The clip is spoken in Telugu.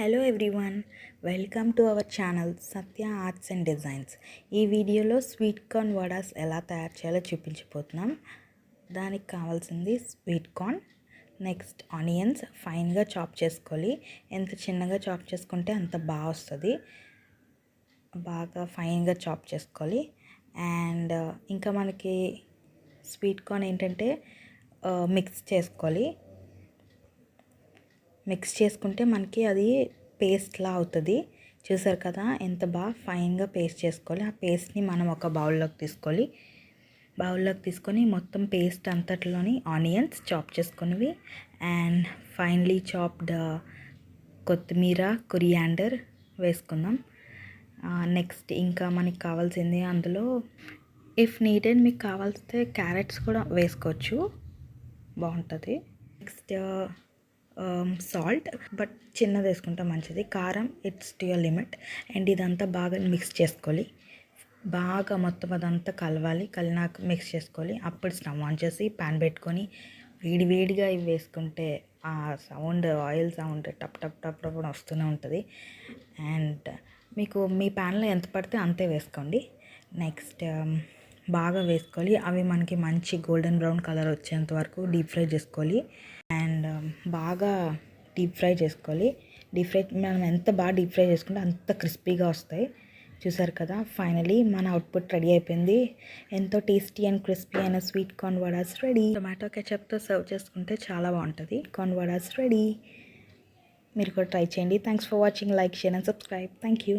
Hello everyone, welcome to our channel Satya arts and designs. ఈ వీడియోలో స్వీట్ కార్న్ వడాస్ ఎలా తయారు చేయాలో చూపించబోతున్నాం. దానికి కావాల్సింది స్వీట్ కార్న్, నెక్స్ట్ ఆనియన్స్ ఫైన్గా చాప్ చేసుకోవాలి. ఎంత చిన్నగా చాప్ చేసుకుంటే అంత బాగా వస్తుంది. బాగా ఫైన్గా చాప్ చేసుకోవాలి. అండ్ ఇంకా మనకి స్వీట్ కార్న్ ఏంటంటే మిక్స్ చేసుకోవాలి. మిక్స్ చేసుకుంటే మనకి అది పేస్ట్లా అవుతుంది. చూసారు కదా ఎంత బాగా ఫైన్గా పేస్ట్ చేసుకోవాలి. ఆ పేస్ట్ని మనం ఒక బౌల్లోకి తీసుకొని మొత్తం పేస్ట్ అంతట్లోని ఆనియన్స్ చాప్ చేసుకున్నవి అండ్ ఫైన్లీ చాప్డ్ కొత్తిమీర, కొరియాండర్ వేసుకుందాం. నెక్స్ట్ ఇంకా మనకి కావాల్సింది అందులో ఇఫ్ నీడెడ్ మీకు కావాల్సితే క్యారెట్స్ కూడా వేసుకోవచ్చు, బాగుంటుంది. నెక్స్ట్ సాల్ట్, బట్ చిన్నది వేసుకుంటే మంచిది. కారం it's to your limit. And ఇదంతా బాగా మిక్స్ చేసుకోవాలి. బాగా మొత్తం అదంతా కలినాక మిక్స్ చేసుకోవాలి. అప్పుడు స్టవ్ ఆన్ చేసి ప్యాన్ పెట్టుకొని వేడిగా ఇవి వేసుకుంటే ఆ సౌండ్, ఆయిల్ సౌండ్ టప్ టప్ టప్ టప్ వస్తూనే ఉంటుంది. అండ్ మీకు మీ ప్యాన్లో ఎంత పడితే అంతే వేసుకోండి. నెక్స్ట్ బాగా వేసుకోవాలి. అవి మనకి మంచి గోల్డెన్ బ్రౌన్ కలర్ వచ్చేంత వరకు డీప్ ఫ్రై చేసుకోవాలి. అండ్ బాగా డీప్ ఫ్రై చేసుకోవాలి. మనం ఎంత బాగా డీప్ ఫ్రై చేసుకుంటే అంత క్రిస్పీగా వస్తాయి. చూసారు కదా, ఫైనలీ మన అవుట్పుట్ రెడీ అయిపోయింది. ఎంతో టేస్టీ అండ్ క్రిస్పీ అయిన sweet corn vadas ready. Tomato కెచప్తో సర్వ్ చేసుకుంటే చాలా బాగుంటుంది. Corn vadas ready. మీరు కూడా ట్రై చేయండి. Thanks for watching. Like, share and subscribe. Thank you.